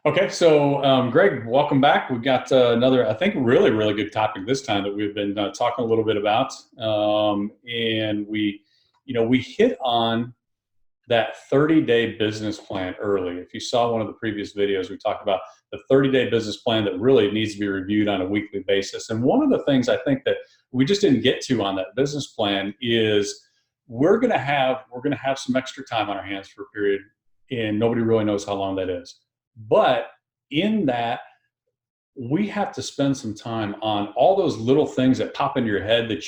Okay, so Greg, welcome back. We've got another, I think, really, really good topic this time that we've been talking a little bit about, and we hit on that 30-day business plan early. If you saw one of the previous videos, we talked about the 30-day business plan that really needs to be reviewed on a weekly basis. And one of the things I think that we just didn't get to on that business plan is we're gonna have some extra time on our hands for a period, and nobody really knows how long that is. But in that, we have to spend some time on all those little things that pop into your head that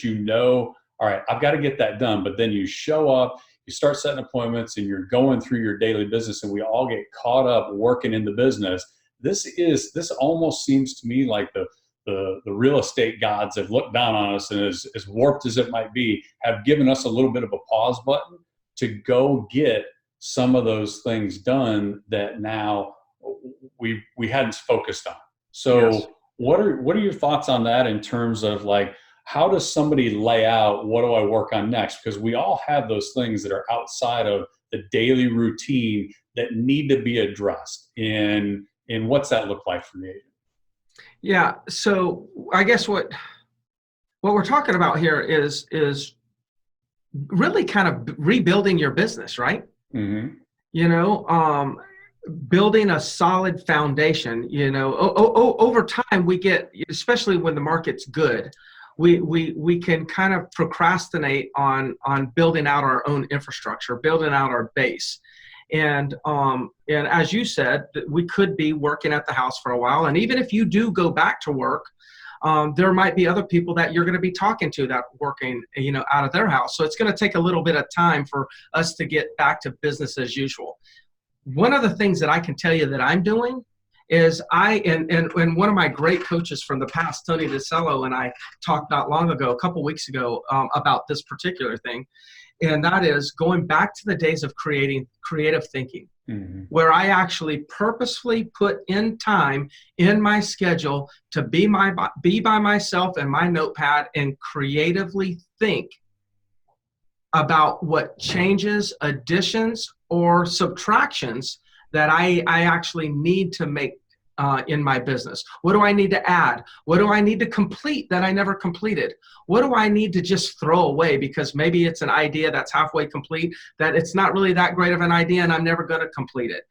all right, I've got to get that done. But then you show up, you start setting appointments, and you're going through your daily business, and we all get caught up working in the business. This almost seems to me like the real estate gods have looked down on us, and as warped as it might be, have given us a little bit of a pause button to go get some of those things done that now we hadn't focused on. So Yes. what are your thoughts on that in terms of like, how does somebody lay out, what do I work on next? Because we all have those things that are outside of the daily routine that need to be addressed. And what's that look like for the agent? Yeah. So I guess what we're talking about here is really kind of rebuilding your business, right? Mm-hmm. You know, building a solid foundation. Over time we get, especially when the market's good, we can kind of procrastinate on building out our own infrastructure, building out our base. And as you said, we could be working at the house for a while. And even if you do go back to work, there might be other people that you're going to be talking to that are working, out of their house. So it's going to take a little bit of time for us to get back to business as usual. One of the things that I can tell you that I'm doing is and one of my great coaches from the past, Tony DeCello, and I talked not long ago, a couple weeks ago, about this particular thing. And that is going back to the days of creative thinking, where I actually purposefully put in time in my schedule to be by myself and my notepad and creatively think about what changes, additions, or subtractions that I actually need to make in my business. What do I need to add? What do I need to complete that I never completed? What do I need to just throw away because maybe it's an idea that's halfway complete, that it's not really that great of an idea and I'm never going to complete it?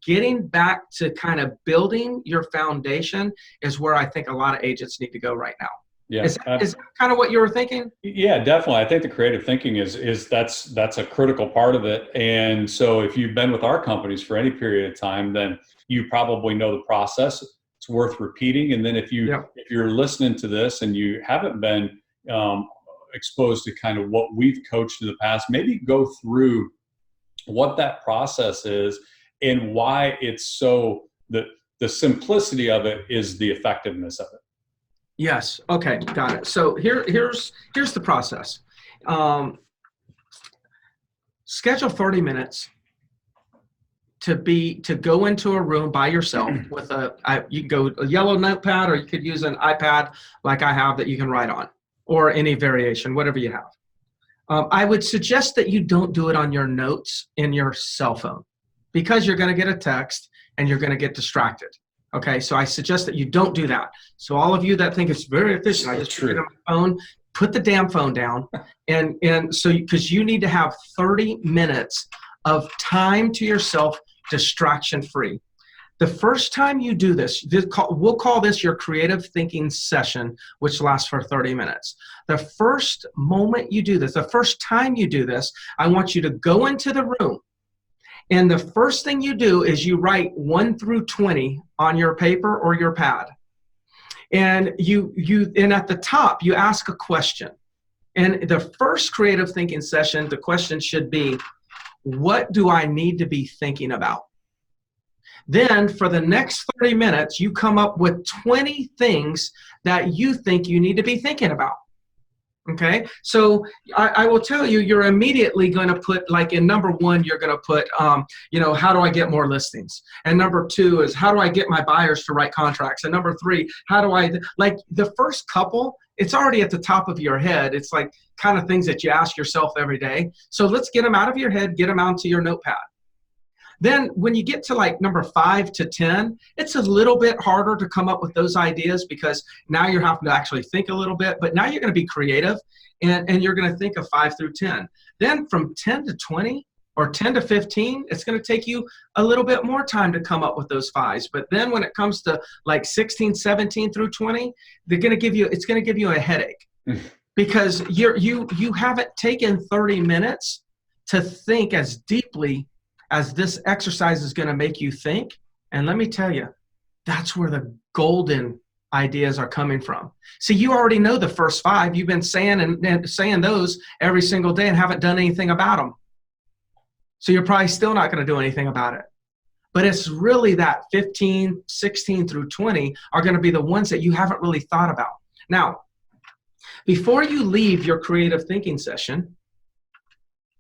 Getting back to kind of building your foundation is where I think a lot of agents need to go right now. Yeah. Is that kind of what you were thinking? Yeah, definitely. I think the creative thinking is that's a critical part of it. And so if you've been with our companies for any period of time, then you probably know the process. It's worth repeating. And then if you're listening to this and you haven't been exposed to kind of what we've coached in the past, maybe go through what that process is and why it's so the simplicity of it is the effectiveness of it. Yes. Okay. Got it. So here's the process. Schedule 30 minutes to go into a room by yourself with you can go a yellow notepad, or you could use an iPad like I have that you can write on, or any variation, whatever you have. I would suggest that you don't do it on your notes in your cell phone, because you're going to get a text and you're going to get distracted. Okay, so I suggest that you don't do that. So all of you that think it's very efficient, I just put it on my phone, put the damn phone down, and so because you need to have 30 minutes of time to yourself, distraction free. The first time you do this, we'll call this your creative thinking session, which lasts for 30 minutes. The first moment you do this, the first time you do this, I want you to go into the room. And the first thing you do is you write 1 through 20 on your paper or your pad. And and at the top, you ask a question. And the first creative thinking session, the question should be, what do I need to be thinking about? Then for the next 30 minutes, you come up with 20 things that you think you need to be thinking about. Okay, so I will tell you, you're immediately going to put, like in number 1, you're going to put, how do I get more listings? And number 2 is, how do I get my buyers to write contracts? And number 3, how do I, like the first couple, it's already at the top of your head. It's like kind of things that you ask yourself every day. So let's get them out of your head, get them onto your notepad. Then when you get to like number 5 to 10, it's a little bit harder to come up with those ideas because now you're having to actually think a little bit, but now you're going to be creative and you're going to think of 5 through 10. Then from 10 to 20 or 10 to 15, it's going to take you a little bit more time to come up with those 5s. But then when it comes to like 16, 17 through 20, it's going to give you a headache because you haven't taken 30 minutes to think as deeply as this exercise is going to make you think. And let me tell you, that's where the golden ideas are coming from. See, you already know the first 5. You've been saying and saying those every single day and haven't done anything about them. So you're probably still not going to do anything about it. But it's really that 15, 16 through 20 are going to be the ones that you haven't really thought about. Now, before you leave your creative thinking session,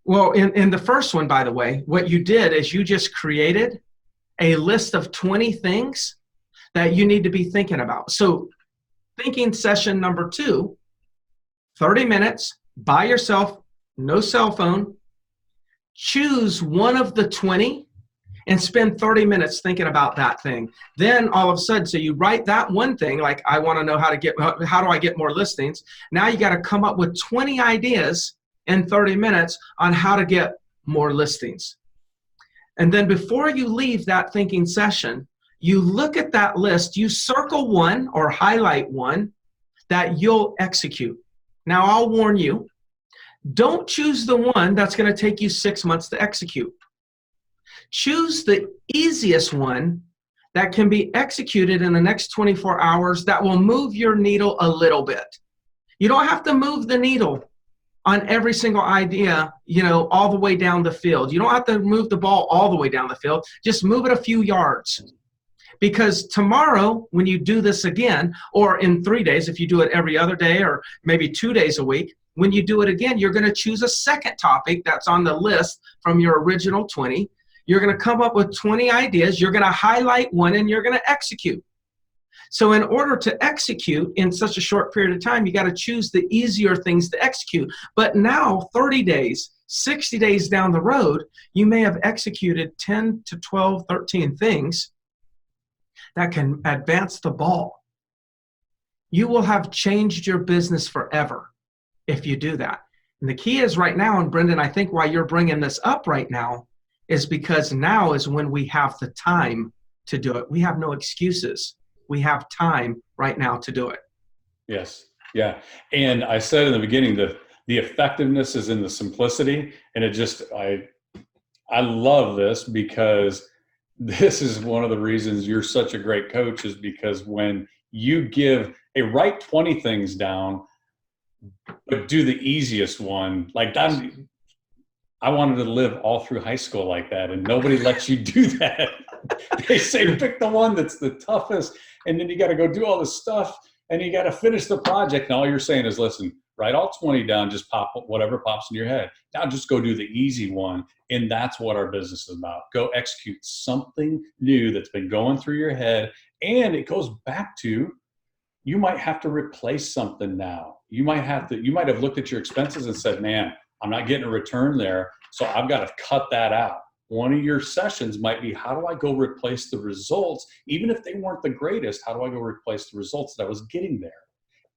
well, in the first one, by the way, what you did is you just created a list of 20 things that you need to be thinking about. So thinking session number 2, 30 minutes by yourself, no cell phone. Choose one of the 20 and spend 30 minutes thinking about that thing. Then all of a sudden, so you write that one thing, like I want to know how do I get more listings? Now you got to come up with 20 ideas in 30 minutes on how to get more listings. And then before you leave that thinking session, you look at that list, you circle one or highlight one that you'll execute. Now I'll warn you, don't choose the one that's going to take you 6 months to execute. Choose the easiest one that can be executed in the next 24 hours that will move your needle a little bit. You don't have to move the needle on every single idea, all the way down the field. You don't have to move the ball all the way down the field. Just move it a few yards. Because tomorrow, when you do this again, or in 3 days, if you do it every other day, or maybe 2 days a week, when you do it again, you're going to choose a second topic that's on the list from your original 20. You're going to come up with 20 ideas. You're going to highlight one, and you're going to execute. So in order to execute in such a short period of time, you got to choose the easier things to execute. But now, 30 days, 60 days down the road, you may have executed 10 to 12, 13 things that can advance the ball. You will have changed your business forever if you do that. And the key is right now, and Brendan, I think why you're bringing this up right now is because now is when we have the time to do it. We have no excuses. We have time right now to do it. Yes. Yeah. And I said in the beginning that the effectiveness is in the simplicity. And I love this because this is one of the reasons you're such a great coach, is because when you write 20 things down, but do the easiest one, like that. I wanted to live all through high school like that, and nobody lets you do that. They say pick the one that's the toughest, and then you got to go do all this stuff, and you got to finish the project. And all you're saying is, listen, write all 20 down, just pop whatever pops in your head. Now just go do the easy one, and that's what our business is about. Go execute something new that's been going through your head, and it goes back to you might have to replace something now. You might have looked at your expenses and said, man, I'm not getting a return there, so I've got to cut that out. One of your sessions might be, how do I go replace the results? Even if they weren't the greatest, how do I go replace the results that I was getting there?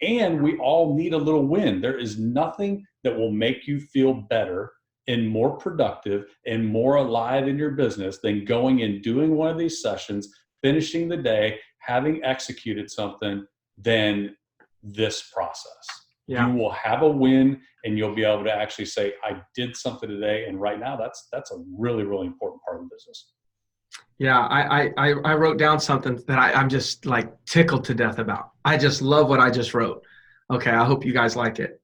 And we all need a little win. There is nothing that will make you feel better and more productive and more alive in your business than going and doing one of these sessions, finishing the day, having executed something, than this process. Yeah. You will have a win, and you'll be able to actually say, I did something today. And right now that's a really, really important part of the business. Yeah, I wrote down something that I'm just like tickled to death about. I just love what I just wrote. Okay, I hope you guys like it.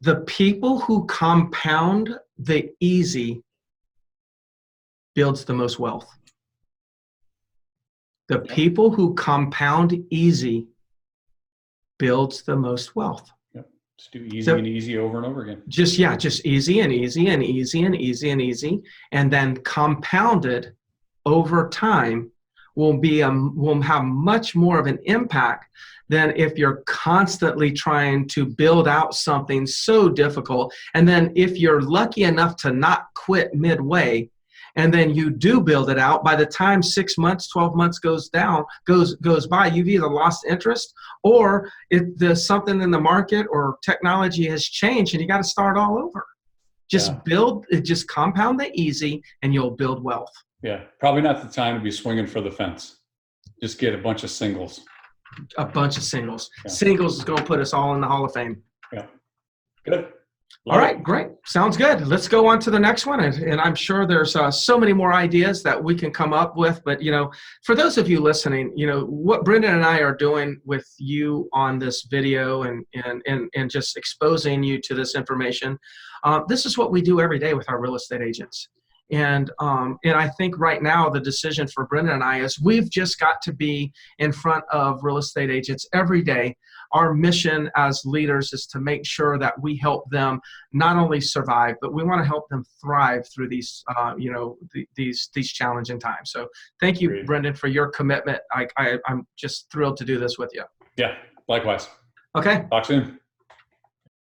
The people who compound the easy builds the most wealth. The people who compound easy builds the most wealth. Just do easy and easy over and over again. Just easy and easy and easy and easy and easy. And then compounded over time will have much more of an impact than if you're constantly trying to build out something so difficult. And then if you're lucky enough to not quit midway, and then you do build it out. By the time 6 months, 12 months goes by, you've either lost interest, or there's something in the market or technology has changed and you got to start all over. Just just compound the easy and you'll build wealth. Yeah, probably not the time to be swinging for the fence. Just get a bunch of singles. A bunch of singles. Yeah. Singles is going to put us all in the Hall of Fame. Yeah. Good. All right, great. Sounds good. Let's go on to the next one. And I'm sure there's so many more ideas that we can come up with. But, for those of you listening, what Brendan and I are doing with you on this video and just exposing you to this information, this is what we do every day with our real estate agents. And I think right now the decision for Brendan and I is we've just got to be in front of real estate agents every day. Our mission as leaders is to make sure that we help them not only survive, but we want to help them thrive through these, these challenging times. So thank you, Brendan, for your commitment. I'm just thrilled to do this with you. Yeah, likewise. Okay. Talk soon.